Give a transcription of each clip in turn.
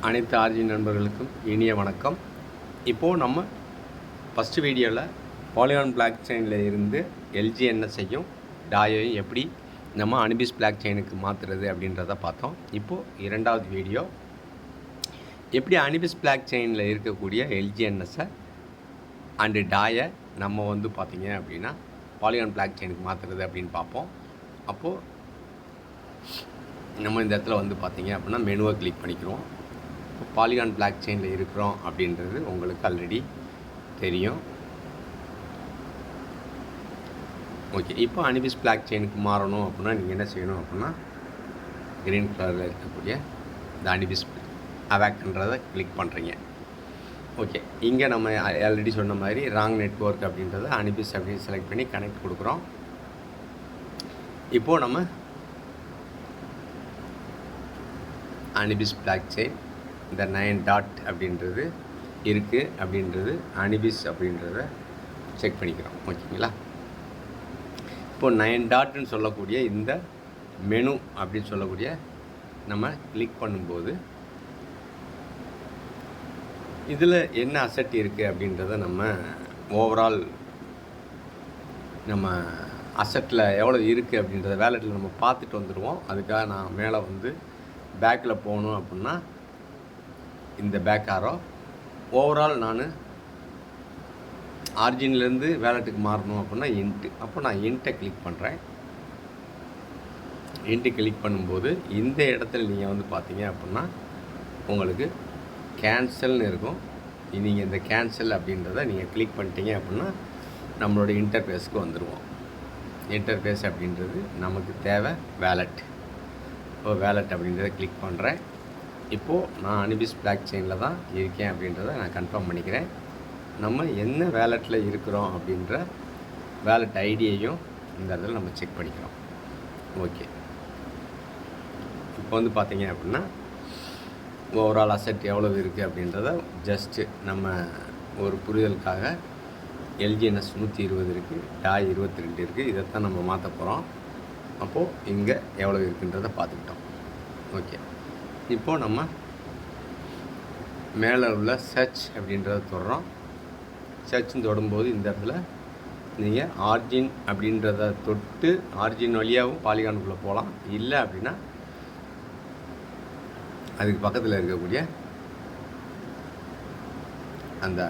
அனைத்து ஆர்ஜி நண்பர்களுக்கும் இனிய வணக்கம். இப்போது நம்ம ஃபஸ்ட்டு வீடியோவில் பாலிகான் பிளாக் செயினில் இருந்து எல்ஜிஎன்எஸ்ஸையும் டாயையும் எப்படி நம்ம அனிபிஸ் பிளாக் செயினுக்கு மாற்றுறது அப்படின்றத பார்த்தோம். இப்போது இரண்டாவது வீடியோ எப்படி அனிபிஸ் பிளாக் செயினில் இருக்கக்கூடிய எல்ஜிஎன்எஸ்ஸை அண்டு டாயை நம்ம பார்த்திங்க அப்படின்னா பாலிகான் பிளாக் செயினுக்கு மாற்றுறது அப்படின்னு பார்ப்போம். அப்போது நம்ம இந்த இடத்துல பார்த்திங்க அப்படின்னா மெனுவை கிளிக் பண்ணிக்கிறோம். பாலிகான் பிளாக் செயினில் இருக்கிறோம் அப்படின்றது உங்களுக்கு ஆல்ரெடி தெரியும். ஓகே, இப்போ அனிபிஸ் பிளாக் செயினுக்கு மாறணும் அப்படின்னா நீங்கள் என்ன செய்யணும் அப்படின்னா க்ரீன் கலரில் இருக்கக்கூடிய இந்த அனிபிஸ் அவாக்ன்றதை கிளிக் பண்ணுறீங்க. ஓகே, இங்கே நம்ம ஆல்ரெடி சொன்ன மாதிரி ராங் நெட்வொர்க் அப்படின்றத அனிபிஸ் அப்படின்னு செலக்ட் பண்ணி கனெக்ட் கொடுக்குறோம். இப்போது நம்ம அனிபிஸ் பிளாக் செயின் இந்த 9 டாட் அப்படின்றது இருக்குது அப்படின்றது அனிபிஸ் அப்படின்றத செக் பண்ணிக்கிறோம். ஓகேங்களா? இப்போது 9 டாட்னு சொல்லக்கூடிய இந்த மெனு அப்படின்னு சொல்லக்கூடிய நம்ம கிளிக் பண்ணும்போது இதில் என்ன அசெட் இருக்குது அப்படின்றத நம்ம ஓவரால் நம்ம அசெட்டில் எவ்வளோ இருக்குது அப்படின்றத வேலெட்டில் நம்ம பார்த்துட்டு வந்துடுவோம். அதுக்காக நான் மேலே பேக்கில் போகணும் அப்படின்னா இந்த பேக் ஆரோ ஓவரால் நான் ஆர்ஜின்லேருந்து வேலெட்டுக்கு மாறணும் அப்படின்னா இன்ட்டு. அப்போ நான் இன்ட்டை கிளிக் பண்ணுறேன். இன்ட்டு கிளிக் பண்ணும்போது இந்த இடத்துல நீங்கள் பார்த்தீங்க அப்படின்னா உங்களுக்கு கேன்சல்னு இருக்கும். நீங்கள் இந்த கேன்சல் அப்படின்றத நீங்கள் கிளிக் பண்ணிட்டீங்க அப்படின்னா நம்மளோட இன்டர்ஃபேஸ்க்கு வந்துடுவோம். இன்டர்ஃபேஸ் அப்படின்றது நமக்கு தேவை வேலெட். இப்போ வேலெட் அப்படின்றத கிளிக் பண்ணுறேன். இப்போது நான் அனிபிஸ் பிளாக் செயினில் தான் இருக்கேன் அப்படின்றத நான் கன்ஃபார்ம் பண்ணிக்கிறேன். நம்ம என்ன வேலெட்டில் இருக்கிறோம் அப்படின்ற வேலெட் ஐடியையும் இந்த இடத்துல நம்ம செக் பண்ணிக்கிறோம். ஓகே, இப்போ பார்த்தீங்க அப்படின்னா ஓவரால் அசெட் எவ்வளோ இருக்குது அப்படின்றத ஜஸ்ட்டு நம்ம ஒரு புரிதலுக்காக எல்ஜிஎன்எஸ் 120 இருக்குது, டாய் 22 இருக்குது. இதைத்தான் நம்ம மாற்ற போகிறோம். அப்போது இங்கே எவ்வளோ இருக்குன்றதை பார்த்துக்கிட்டோம். ஓகே, இப்போது நம்ம மேலே உள்ள சர்ச் அப்படின்றத தொடுறோம். சர்ச்னு தொடும்போது இந்த இடத்துல நீங்கள் ஆர்ஜின் அப்படின்றத தொட்டு ஆர்ஜின் வழியாகவும் பாலிகானுக்குள்ளே போகலாம். இல்லை அப்படின்னா அதுக்கு பக்கத்தில் இருக்கக்கூடிய அந்த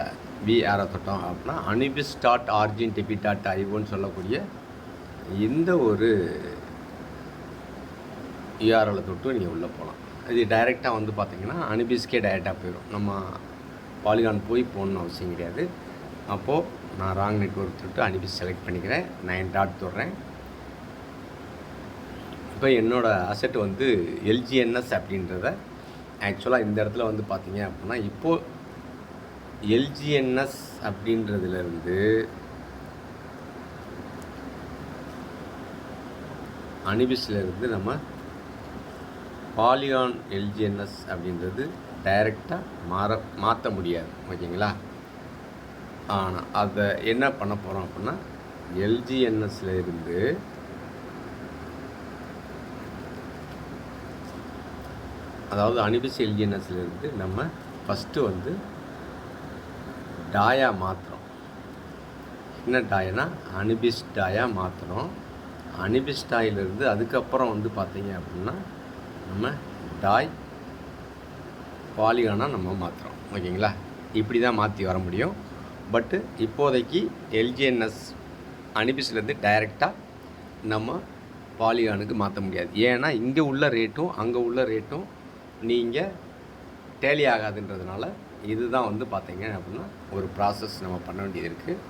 ஆரை தொட்டோம் அப்படின்னா அனிபிஸ் டாட் ஆர்ஜின் டிபி டாட் ஐஓன்னு சொல்லக்கூடிய இந்த ஒரு யூஆர்எல்லை தொட்டு நீங்கள் உள்ளே போகலாம். இது டைரெக்டாக பார்த்தீங்கன்னா அனிபிஸ்கே டைரெக்டாக போயிடும். நம்ம பாலிகான் போகணுன்னு அவசியம் கிடையாது. அப்போது நான் ராங் நெட்வொர்க் தொட்டு அனிபிஸ் செலக்ட் பண்ணிக்கிறேன். 9 டாட் தொடுறேன். இப்போ என்னோடய அசெட் எல்ஜிஎன்எஸ் அப்படின்றத ஆக்சுவலாக இந்த இடத்துல பார்த்தீங்க அப்படின்னா இப்போது எல்ஜிஎன்எஸ் அப்படின்றதுலேருந்து அனிபிஸ்லேருந்து நம்ம பாலிகான் எல்ஜிஎன்எஸ் அப்படின்றது டைரெக்டாக மாற்ற முடியாது. ஓகேங்களா? ஆனால் அதை என்ன பண்ண போகிறோம் அப்படின்னா எல்ஜிஎன்எஸ்ல இருந்து அதாவது அனிபிஸ் எல்ஜிஎன்எஸ்லேருந்து நம்ம ஃபஸ்ட்டு டாயா மாற்றுறோம். என்ன டாயனா அனிபிஸ் டாயா மாற்றுறோம். அனிபிஸ் டாயிலிருந்து அதுக்கப்புறம் பார்த்தீங்க அப்படின்னா நம்ம டாய் பாலிகானாக நம்ம மாற்றுறோம். ஓகேங்களா? இப்படி தான் மாற்றி வர முடியும். பட்டு இப்போதைக்கு எல்ஜிஎன்எஸ் அனிபிஸ்லேருந்து டைரெக்டாக நம்ம பாலிகானுக்கு மாற்ற முடியாது. ஏன்னா இங்கே உள்ள ரேட்டும் அங்கே உள்ள ரேட்டும் நீங்கள் டேலி ஆகாதுன்றதுனால இதுதான் பார்த்தீங்க அப்படின்னா ஒரு ப்ராசஸ் நம்ம பண்ண வேண்டியது இருக்குது.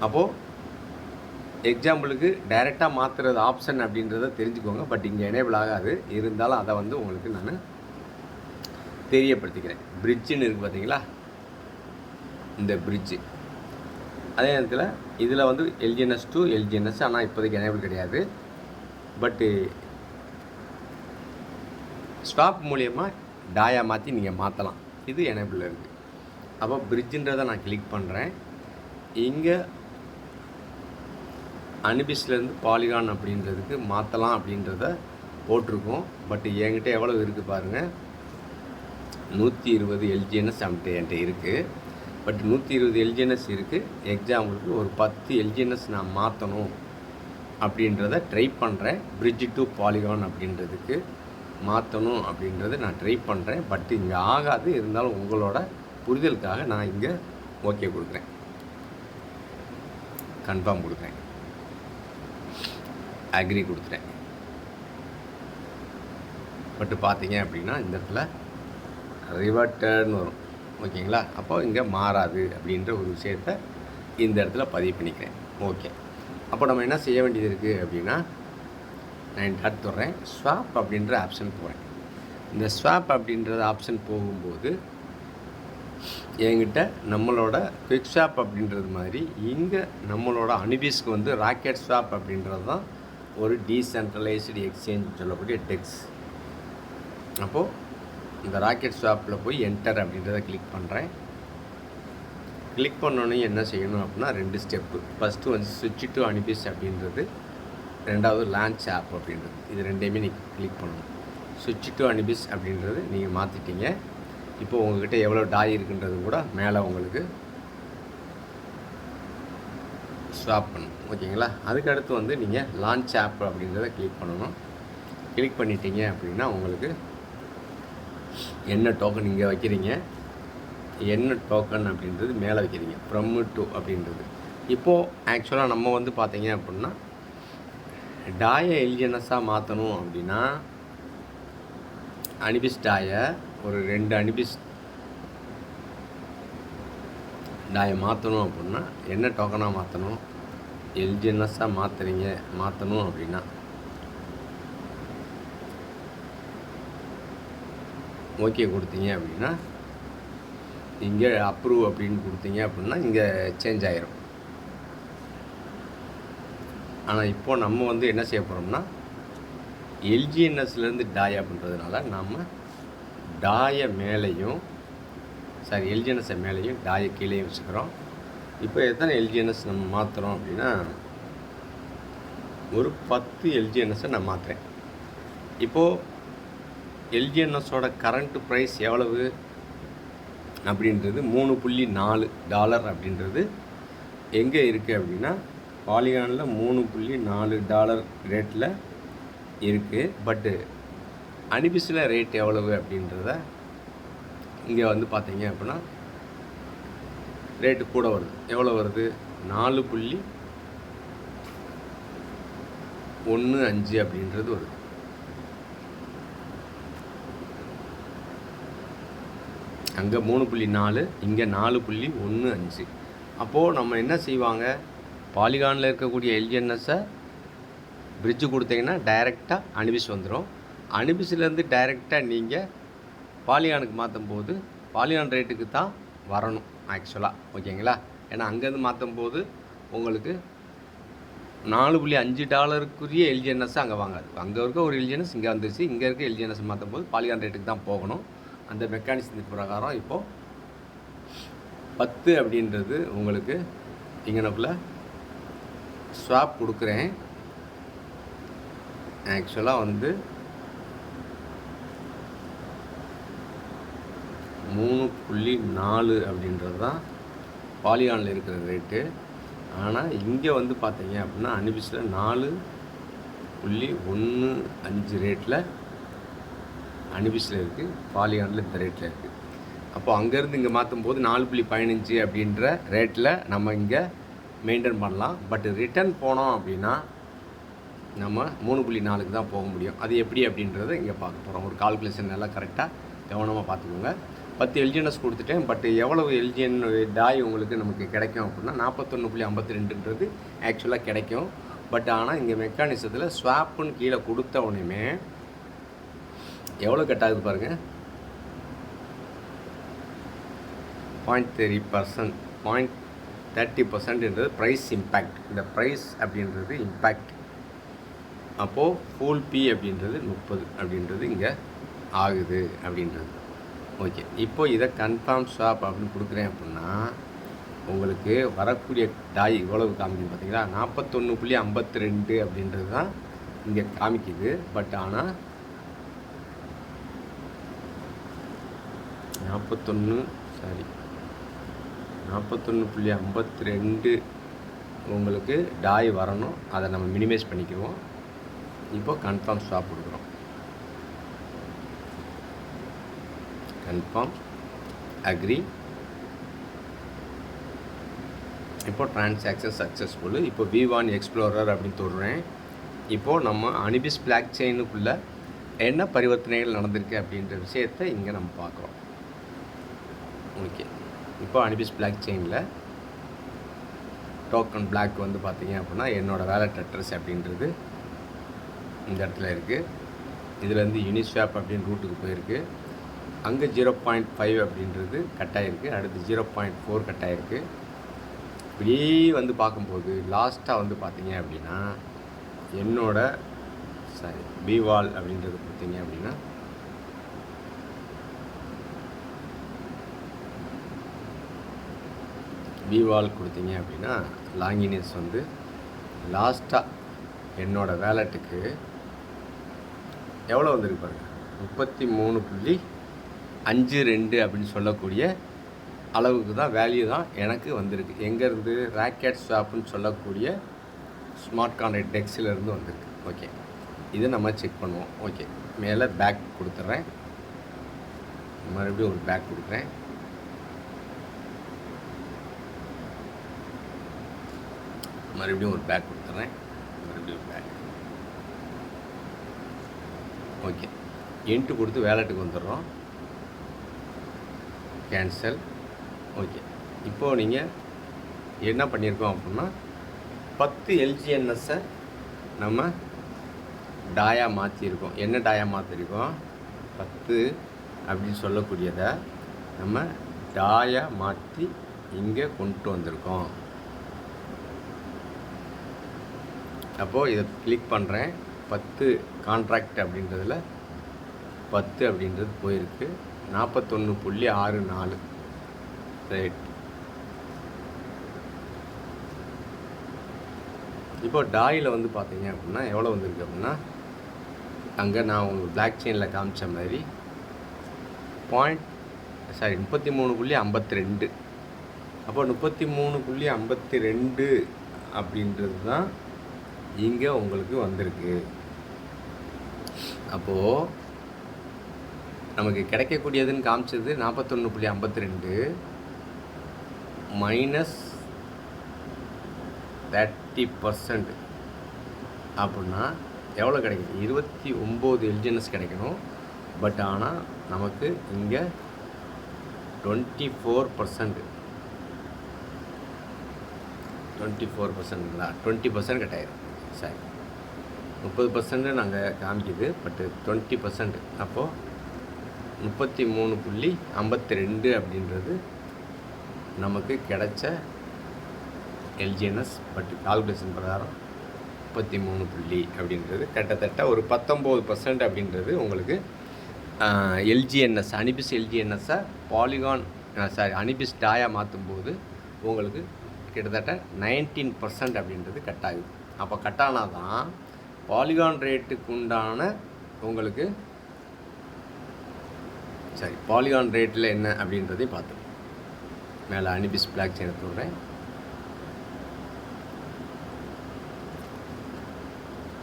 அப்போது எக்ஸாம்பிளுக்கு டைரெக்டாக மாற்றுறது ஆப்ஷன் அப்படின்றத தெரிஞ்சுக்கோங்க. பட் இங்கே எனேபிள் ஆகாது. இருந்தாலும் அதை உங்களுக்கு நான் தெரியப்படுத்திக்கிறேன். பிரிட்ஜுன்னு இருக்குது பார்த்தீங்களா? இந்த பிரிட்ஜு அதே நேரத்தில் இதில் எல்ஜிஎன்எஸ் டு எல்ஜிஎன்எஸ் ஆனால் இப்போதைக்கு எனேபிள் கிடையாது. பட்டு ஸ்டாப் மூலியமாக டாயா மாற்றி நீங்கள் மாற்றலாம். இது எனேபிளில் இருக்குது. அப்போ பிரிட்ஜுன்றதை நான் கிளிக் பண்ணுறேன். இங்கே அனிபிஸ்லேருந்து பாலிகான் அப்படின்றதுக்கு மாற்றலாம் அப்படின்றத போட்டிருக்கோம். பட் என்கிட்ட எவ்வளோ இருக்குது பாருங்கள், 120 LGNS என்கிட்ட இருக்குது. பட் 120 LGNS இருக்குது. எக்ஸாம்பிளுக்கு ஒரு 10 LGNS நான் மாற்றணும் அப்படின்றத ட்ரை பண்ணுறேன். பிரிட்ஜ் டு பாலிகான் அப்படின்றதுக்கு மாற்றணும் அப்படின்றத நான் ட்ரை பண்ணுறேன். பட் இங்கே ஆகாது. இருந்தாலும் உங்களோட புரிதலுக்காக நான் இங்கே ஓகே கொடுக்குறேன், கன்ஃபார்ம் கொடுக்குறேன், அக்ரி கொடுத்துட்டேன். பட்டு பார்த்தீங்க அப்படின்னா இந்த இடத்துல ரிவர்ட்டர்னு வரும். ஓகேங்களா? அப்போ இங்கே மாறாது அப்படின்ற ஒரு விஷயத்த இந்த இடத்துல பதிவு பண்ணிக்கிறேன். ஓகே, அப்போ நம்ம என்ன செய்ய வேண்டியது இருக்குது அப்படின்னா, நான் டாட் தொடுறேன், ஸ்வாப் அப்படின்ற ஆப்ஷன் போகிறேன். இந்த ஸ்வாப் அப்படின்றது ஆப்ஷன் போகும்போது என்கிட்ட நம்மளோட குவிக் ஸ்வாப் அப்படின்றது மாதிரி இங்கே நம்மளோட அனிபிஸ்க்கு வந்து ராக்கெட் ஸ்வாப் அப்படின்றது தான் ஒரு டீசென்ட்ரலைஸ்டு எக்ஸ்சேஞ்ச் சொல்லக்கூடிய டெக்ஸ். அப்போது இந்த ராக்கெட் ஸ்வாப்பில் போய் என்டர் அப்படின்றத கிளிக் பண்ணுறேன். கிளிக் பண்ணோன்னே என்ன செய்யணும் அப்படின்னா 2 ஸ்டெப்பு. ஃபஸ்ட்டு வந்து ஸ்விட்ச் டு அனிபிஸ் அப்படின்றது, ரெண்டாவது லான்ச் ஆப் அப்படின்றது. இது ரெண்டையுமே நீங்கள் கிளிக் பண்ணணும். ஸ்விட்ச் டு அனிபிஸ் அப்படின்றது நீங்கள் மாற்றிட்டீங்க. இப்போ உங்கள்கிட்ட எவ்வளோ டாய் இருக்குன்றது கூட மேலே உங்களுக்கு ஸ்வாப் பண்ணணும். ஓகேங்களா? அதுக்கடுத்து வந்து நீங்கள் லான்ச் ஆப் அப்படின்றத கிளிக் பண்ணணும். கிளிக் பண்ணிட்டீங்க அப்படின்னா உங்களுக்கு என்ன டோக்கன் இங்கே வைக்கிறீங்க, என்ன டோக்கன் அப்படின்றது மேலே வைக்கிறீங்க, ஃப்ரம் டு அப்படின்றது. இப்போது ஆக்சுவலாக நம்ம வந்து பார்த்தீங்க அப்படின்னா டாயை எல்ஜிஎன்எஸ்ஸாக மாற்றணும் அப்படின்னா அனிபிஸ் டாயை ஒரு 2 அனிபிஸ் டாயை மாற்றணும் அப்படின்னா என்ன டோக்கனாக மாற்றணும், எல்ஜிஎன்எஸ்ஸாக மாற்றணும் அப்படின்னா ஓகே கொடுத்தீங்க அப்படின்னா இங்கே அப்ரூவ் அப்படின்னு கொடுத்தீங்க அப்படின்னா இங்கே சேஞ்ச் ஆகிரும். ஆனால் இப்போது நம்ம வந்து என்ன செய்ய போகிறோம்னா எல்ஜிஎன்எஸ்லேருந்து டாய் அப்படின்றதுனால நம்ம டாயை மேலேயும் எல்ஜிஎன்எஸ்ஸை மேலேயும் டாயை கீழேயும் வச்சுக்கிறோம். இப்போ எத்தனை எல்ஜிஎன்எஸ் நம்ம மாற்றுறோம் அப்படின்னா ஒரு 10 எல்ஜிஎன்எஸ்ஸை நான் மாற்றுறேன். இப்போது எல்ஜிஎன்எஸோட கரண்ட் ப்ரைஸ் எவ்வளவு அப்படின்றது $3.4 அப்படின்றது எங்கே இருக்குது அப்படின்னா பாலிகானில் $3.4 ரேட்டில் இருக்குது. பட்டு அனிபிஸில் ரேட் எவ்வளவு அப்படின்றத இங்கே வந்து பார்த்தீங்க அப்படின்னா ரேட்டு கூட வருது. எவ்வளோ வருது? 4.15 அப்படின்றது வருது. அங்கே 3.4, இங்கே 4.15. அப்போது நம்ம என்ன செய்வாங்க, பாலிகானில் இருக்கக்கூடிய எல்ஜிஎன்எஸ்ஸை பிரிட்ஜு கொடுத்தீங்கன்னா டைரெக்டாக அனிபிஸ் வந்துடும். அனிபிஸ்லேருந்து டைரெக்டாக நீங்கள் பாலிகானுக்கு மாற்றும் போது பாலிகான் ரேட்டுக்கு தான் வரணும் ஆக்சுவலாக. ஓகேங்களா? ஏன்னா அங்கேருந்து மாற்றும் போது உங்களுக்கு $4.5 எல்ஜிஎன்எஸ் அங்கே வாங்காது. அங்கே இருக்க ஒரு எல்ஜிஎன்எஸ் இங்கே வந்துருச்சு. இங்கே இருக்க எல்ஜிஎன்எஸ் மாற்றும் போது பாலிகான் ரேட்டுக்கு தான் போகணும். அந்த மெக்கானிசத்தின் பிரகாரம் இப்போது 10 அப்படின்றது உங்களுக்கு இங்கனக்குள்ள ஸ்வாப் கொடுக்குறேன். ஆக்சுவலாக வந்து 3.4 அப்படின்றது தான் பாலிகானில் இருக்கிற ரேட்டு. ஆனால் இங்கே வந்து பார்த்தீங்க அப்படின்னா அனிபிஸில் 4.15 ரேட்டில் அனிபிஸில் இருக்குது, பாலிகானில் இந்த ரேட்டில் இருக்குது. அப்போது அங்கேருந்து இங்கே மாற்றும் போது 4.15 அப்படின்ற ரேட்டில் நம்ம இங்கே மெயின்டைன் பண்ணலாம். பட் ரிட்டர்ன் போனோம் அப்படின்னா நம்ம 3.4க்கு தான் போக முடியும். அது எப்படி அப்படின்றத இங்கே பார்க்க போகிறோம். ஒரு கால்குலேஷன் நல்லா கரெக்டாக கவனமாக பார்த்துக்கோங்க. 10 எல்ஜிஎன்எஸ் கொடுத்துட்டேன். பட் எவ்வளவு எல்ஜிஎன் டாய் உங்களுக்கு நமக்கு கிடைக்கும் அப்படின்னா 41.52ன்றது ஆக்சுவலாக கிடைக்கும். பட் ஆனால் இங்கே மெக்கானிசத்தில் ஸ்வாப்புன்னு கீழே கொடுத்த உடனே எவ்வளோ கட் ஆகுது பாருங்கள், 0.30%, 0.30%ன்றது ப்ரைஸ் இம்பேக்ட். இந்த ப்ரைஸ் அப்படின்றது இம்பேக்ட். அப்போது ஃபுல் பி அப்படின்றது 30 அப்படின்றது இங்கே ஆகுது அப்படின்றது. ஓகே, இப்போது இதை கன்ஃபார்ம் ஸ்வாப் அப்படின்னு கொடுக்குறேன் அப்படின்னா உங்களுக்கு வரக்கூடிய டாய் இவ்வளவு காமிக்குது பார்த்தீங்களா, 41.52 அப்படின்றது தான் இங்கே காமிக்குது. பட் ஆனால் 41.52 உங்களுக்கு டாய் வரணும். அதை நம்ம மினிமைஸ் பண்ணிக்குவோம். இப்போ கன்ஃபார்ம் ஸ்டாப் கொடுக்குறோம். Confirm agree. இப்போ டிரான்சாக்ஷன் சக்ஸஸ்ஃபுல்லு. இப்போ V1 எக்ஸ்ப்ளோரர் அப்படின்னு சொல்கிறேன். இப்போது நம்ம அனிபிஸ் பிளாக் செயினுக்குள்ளே என்ன பரிவர்த்தனைகள் நடந்திருக்கு அப்படின்ற விஷயத்தை இங்கே நம்ம பார்க்குறோம். ஓகே, இப்போ அனிபிஸ் பிளாக் செயினில் டோக்கன் பிளாக் வந்து பார்த்தீங்க அப்படின்னா என்னோடய வேலட் அட்ரஸ் அப்படின்றது இந்த இடத்துல இருக்குது. இதுலேருந்து யூனிஸ்வாப் அப்படின்னு ரூட்டுக்கு போயிருக்கு. அங்கே 0.5 அப்படின்றது கட்டாயிருக்கு. அடுத்து 0.4 கட்டாயிருக்கு. இப்படியே வந்து பார்க்கும்போது லாஸ்ட்டாக வந்து பார்த்தீங்க அப்படின்னா என்னோட பிவால் அப்படின்றது கொடுத்தீங்க அப்படின்னா பிவால் கொடுத்தீங்க அப்படின்னா லாங்கினஸ் வந்து லாஸ்ட்டாக என்னோடய வேலட்டுக்கு எவ்வளோ வந்துருக்கு பாருங்கள், 33.52 அப்படின்னு சொல்லக்கூடிய அளவுக்கு தான் வேல்யூ தான் எனக்கு வந்திருக்கு. எங்கேருந்து? ராக்கெட் ஸ்வாப்புன்னு சொல்லக்கூடிய ஸ்மார்ட் கான்ட்ராக்ட் டெக்ஸிலேருந்து வந்திருக்கு. ஓகே, இதை நம்ம செக் பண்ணுவோம். ஓகே, மேலே பேக் கொடுத்துட்றேன். மறுபடியும் ஒரு பேக் கொடுக்குறேன். மறுபடியும் ஒரு பேக் கொடுத்துட்றேன். மறுபடியும் பேக். ஓகே, என்ட்டு கொடுத்து வேலட்டுக்கு வந்துடுறோம். கேன்சல். ஓகே, இப்போது நீங்கள் என்ன பண்ணியிருக்கோம் அப்படின்னா 10 LGNSஸை நம்ம டாயா மாற்றிருக்கோம். என்ன டாயா மாற்றிருக்கோம்? 10 அப்படின்னு சொல்லக்கூடியதை நம்ம டாயா மாற்றி இங்கே கொண்டு வந்திருக்கோம். அப்போது இதை கிளிக் பண்ணுறேன். 10 கான்ட்ராக்ட் அப்படின்றதில் 10 அப்படின்றது போயிருக்கு. 41.64 ரைட். இப்போ டாயில் வந்து பார்த்தீங்க அப்படின்னா எவ்வளோ வந்திருக்கு அப்படின்னா அங்கே நான் உங்களுக்கு பிளாக் செயினில் காமிச்ச மாதிரி 33.52. அப்போ 33.52 அப்படின்றது தான் இங்கே உங்களுக்கு வந்திருக்கு. அப்போது நமக்கு கிடைக்கக்கூடியதுன்னு காமிச்சது 41.52 மைனஸ் 30% அப்படின்னா எவ்வளோ கிடைக்குது? 29 LGNS கிடைக்கணும். பட் ஆனால் நமக்கு இங்கே 24% 20% கட்டாயிரும். சரி, 30% நாங்கள் காமிக்குது, பட்டு 20%. அப்போது 33.52 அப்படின்றது நமக்கு கிடைச்ச LGNS. பட் கால்குலேஷன் பிரகாரம் 33 அப்படின்றது கிட்டத்தட்ட ஒரு 19% அப்படின்றது உங்களுக்கு LGNS அனிபிஸ் LGNSஸை பாலிகான் அனிபிஸ் டாயா மாற்றும்போது உங்களுக்கு கிட்டத்தட்ட 19% அப்படின்றது கட் ஆகுது. அப்போ கட்டானால் தான் பாலிகான் ரேட்டுக்கு உண்டான உங்களுக்கு பாலிகான் ரேட்டில் என்ன அப்படின்றதையும் பார்த்து மேலே அனிபிஸ் பிளாக் செயின் சொல்கிறேன்.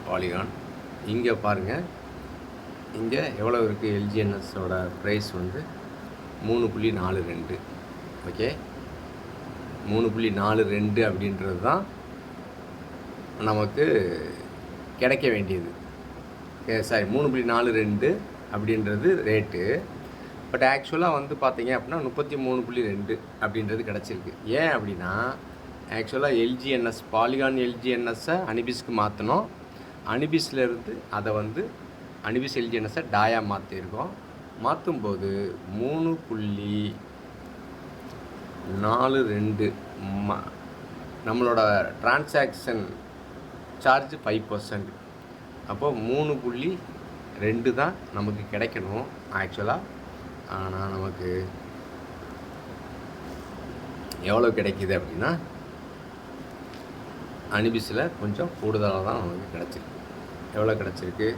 பாலிகான் இங்கே பாருங்கள், இங்கே எவ்வளோ இருக்குது? LGNSஸோட ப்ரைஸ் வந்து 3.42. ஓகே, 3.42 அப்படின்றது தான் நமக்கு கிடைக்க வேண்டியது. 3.42 அப்படின்றது ரேட்டு. பட் ஆக்சுவலாக வந்து பார்த்தீங்க அப்படின்னா 33.2 அப்படின்றது கிடச்சிருக்கு. ஏன் அப்படின்னா ஆக்சுவலாக LGNS பாலிகான் LGNSஸை அனிபிஸ்க்கு மாற்றணும். அனிபிஸ்லேருந்து அதை வந்து அனிபிஸ் LGNSஸை டாயா மாற்றிருக்கோம். மாற்றும்போது 3.42 நம்மளோட டிரான்சாக்ஷன் சார்ஜ் 5%. அப்போது 3.2 தான் நமக்கு கிடைக்கணும் ஆக்சுவலாக. ஆனால் நமக்கு எவ்வளோ கிடைக்கிது அப்படின்னா அனிபிஸில் கொஞ்சம் கூடுதலாக தான் நமக்கு கிடச்சிருக்கு. எவ்வளோ கிடச்சிருக்கு?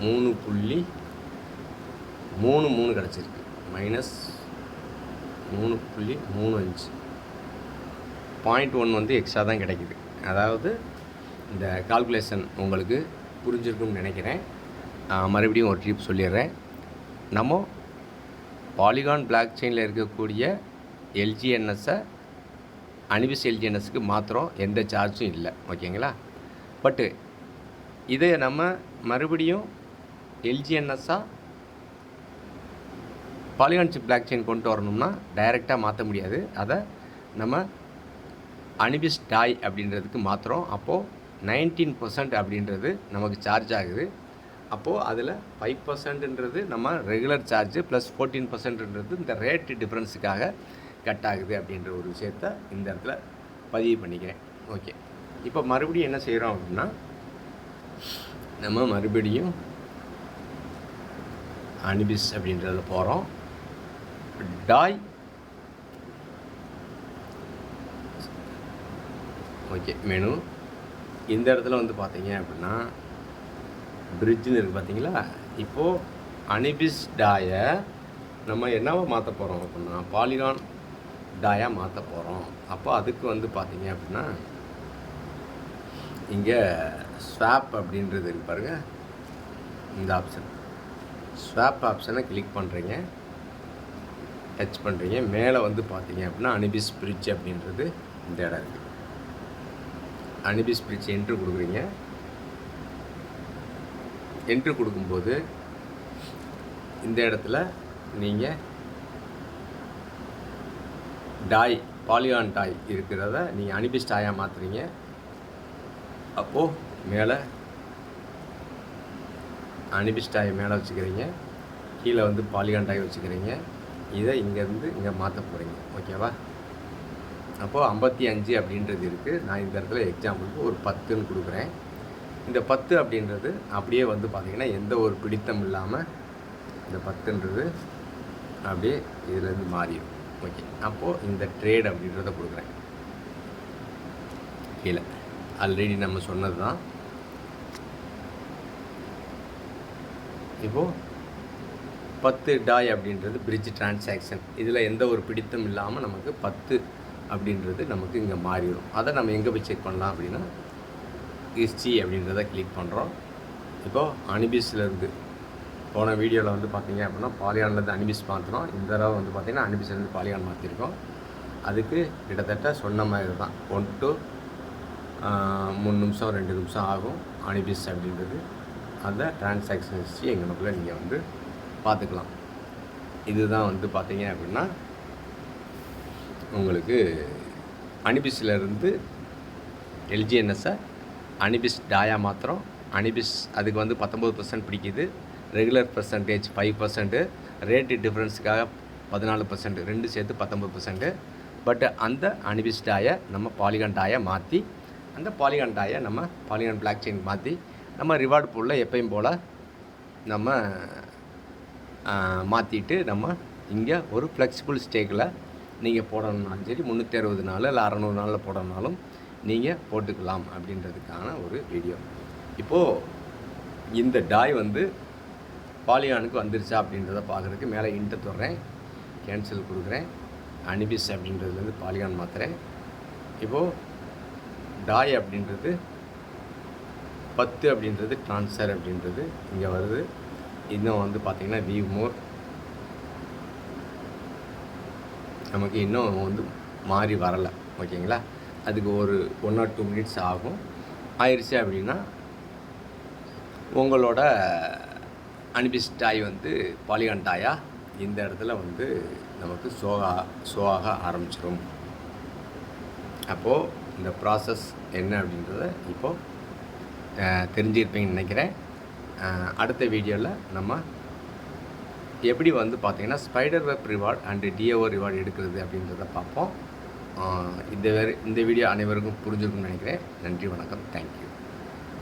3.42 3 கிடச்சிருக்கு. -3.35 0.1 வந்து எக்ஸ்ட்ரா தான் கிடைக்குது. அதாவது இந்த கால்குலேஷன் உங்களுக்கு புரிஞ்சிருக்கும்னு நினைக்கிறேன். மறுபடியும் ஒரு ட்ரிப் சொல்லிடுறேன். நம்ம பாலிகான் பிளாக் செயினில் இருக்கக்கூடிய எல்ஜிஎன்எஸை அனிபிஸ் எல்ஜிஎன்எஸ்க்கு மாத்திரம் எந்த சார்ஜும் இல்லை. ஓகேங்களா? பட்டு இதை நம்ம மறுபடியும் எல்ஜிஎன்எஸ்ஸாக பாலிகான் சிப் பிளாக் செயின் கொண்டு வரணும்னா டைரெக்டாக மாற்ற முடியாது. அதை நம்ம அனிபிஸ் டாய் அப்படின்றதுக்கு மாத்திரம். அப்போது 19% அப்படின்றது நமக்கு சார்ஜ் ஆகுது. அப்போது அதில் 5%ன்றது நம்ம ரெகுலர் சார்ஜு ப்ளஸ் 14%ன்றது இந்த ரேட்டு டிஃப்ரென்ஸுக்காக கட் ஆகுது அப்படின்ற ஒரு விஷயத்த இந்த இடத்துல பதிவு பண்ணிக்கிறேன். ஓகே, இப்போ மறுபடியும் என்ன செய்கிறோம் அப்படின்னா, நம்ம மறுபடியும் அனிபிஸ் அப்படின்றத போகிறோம். டாய் ஓகே மெனு. இந்த இடத்துல வந்து பார்த்தீங்க அப்படின்னா பிரிட்ஜுன்னு இருக்குது பார்த்தீங்களா. இப்போது அனிபிஸ் டாயை நம்ம என்னவா மாற்ற போகிறோம் அப்படின்னா பாலிகான் டாயாக மாற்ற போகிறோம். அப்போ அதுக்கு வந்து பார்த்தீங்க அப்படின்னா இங்கே ஸ்வாப் அப்படின்றது இருக்கு பாருங்கள். இந்த ஆப்ஷன் ஸ்வாப் ஆப்ஷனை கிளிக் பண்ணுறீங்க, டச் பண்ணுறீங்க. மேலே வந்து பார்த்தீங்க அப்படின்னா அனிபிஸ் பிரிட்ஜ் அப்படின்றது இந்த இடம் இருக்குது. அனிபிஸ் பிரிட்ஜ் என்ட்ரு கொடுக்குறீங்க. என்ட்ரு கொடுக்கும்போது இந்த இடத்துல நீங்கள் டாய் பாலிகான் டாய் இருக்கிறத நீங்கள் அனிபிஸ் டாயாக மாற்றுறீங்க. அப்போது மேலே அனிபிஸ் டாயை மேலே வச்சுக்கிறீங்க, கீழே வந்து பாலிகான் டாய் வச்சுக்கிறீங்க. இதை இங்கேருந்து இங்கே மாற்ற போகிறீங்க. ஓகேவா? அப்போது 55 அப்படின்றது இருக்குது. நான் இந்த இடத்துல எக்ஸாம்பிளுக்கு ஒரு 10ன்னு கொடுக்குறேன். இந்த 10 அப்படின்றது அப்படியே வந்து பார்த்திங்கன்னா எந்த ஒரு பிடித்தம் இல்லாமல் இந்த 10ன்றது அப்படியே இதிலேருந்து மாறிடும். ஓகே, அப்போது இந்த ட்ரேட் அப்படின்றத கொடுக்குறேன். கீழே ஆல்ரெடி நம்ம சொன்னது தான். இப்போது 10 டாய் அப்படின்றது பிரிட்ஜ் டிரான்சாக்ஷன். இதில் எந்த ஒரு பிடித்தம் இல்லாமல் நமக்கு 10 அப்படின்றது நமக்கு இங்கே மாறிடும். அதை நம்ம எங்கே போய் செக் பண்ணலாம் அப்படின்னா ஹிஸ்ட்ரி அப்படின்றத கிளிக் பண்ணுறோம். இப்போது அனிபிஸ்லேருந்து போன வீடியோவில் வந்து பார்த்திங்க அப்படின்னா பாலிகான்லேருந்து அனிபிஸ் மாற்றினோம். இந்த தடவை வந்து பார்த்திங்கன்னா அனிபிஸ்லேருந்து பாலிகான் மாற்றிருக்கோம். அதுக்கு கிட்டத்தட்ட சொன்ன மாதிரி தான் 1 to 3 நிமிஷம் 2 நிமிஷம் ஆகும் அனிபிஸ் அப்படின்றது. அந்த டிரான்சாக்ஷன் ஹிஸ்ட்ரி எங்களுக்குள்ளே நீங்கள் வந்து பார்த்துக்கலாம். இதுதான் வந்து பார்த்திங்க அப்படின்னா உங்களுக்கு அனிபிஸ்லேருந்து எல்ஜிஎன்எஸை அனிபிஸ் டாயா மாத்திரம். அனிபிஸ் அதுக்கு வந்து 19% பிடிக்குது. ரெகுலர் பர்சன்டேஜ் 5%, ரேட்டு டிஃப்ரென்ஸுக்காக 14%, ரெண்டு சேர்த்து 19%. பட் அந்த அனிபிஸ் டாயை நம்ம பாலிகான் டாயை மாற்றி, அந்த பாலிகான் டாயை நம்ம பாலிகான் பிளாக் செயின் மாற்றி நம்ம ரிவார்டு பூலில் எப்பயும் போல் நம்ம மாற்றிட்டு நம்ம இங்கே ஒரு ஃப்ளெக்சிபிள் ஸ்டேக்கில் நீங்கள் போடணுன்னாலும் சரி, 360 நாள் இல்லை 600 நாளில் போடணுன்னாலும் நீங்கள் போட்டுக்கலாம் அப்படின்றதுக்கான ஒரு வீடியோ. இப்போது இந்த டாய் வந்து பாலிகானுக்கு வந்துருச்சா அப்படின்றத பார்க்குறதுக்கு மேலே இன்ட்டு தொடுறேன், கேன்சல் கொடுக்குறேன். அனிபிஸ் அப்படின்றதுலேருந்து பாலிகான் மாற்றுறேன். இப்போது டாய் அப்படின்றது 10 அப்படின்றது ட்ரான்ஸ்ஃபர் அப்படின்றது இங்கே வருது. இன்னும் வந்து பார்த்திங்கன்னா வியூ மோர் நமக்கு இன்னும் வந்து மாறி வரலை. ஓகேங்களா? அதுக்கு ஒரு 1 or 2 minutes ஆகும். ஆயிடுச்சு அப்படின்னா உங்களோட அனிபிஸ் டாய் வந்து பாலிகான் டாயாக இந்த இடத்துல வந்து நமக்கு ஷோ ஆக ஆரம்பிச்சிடும். அப்போது இந்த ப்ராசஸ் என்ன அப்படின்றத இப்போது தெரிஞ்சிருப்பீங்கன்னு நினைக்கிறேன். அடுத்த வீடியோவில் நம்ம எப்படி வந்து பார்த்திங்கன்னா ஸ்பைடர் வெப் ரிவார்ட் அண்டு டிஓ ரிவார்டு எடுக்கிறது அப்படின்றத பார்ப்போம். இந்த வீடியோ அனைவருக்கும் புரிஞ்சிருக்கும்னு நினைக்கிறேன். நன்றி, வணக்கம், தேங்க்யூ.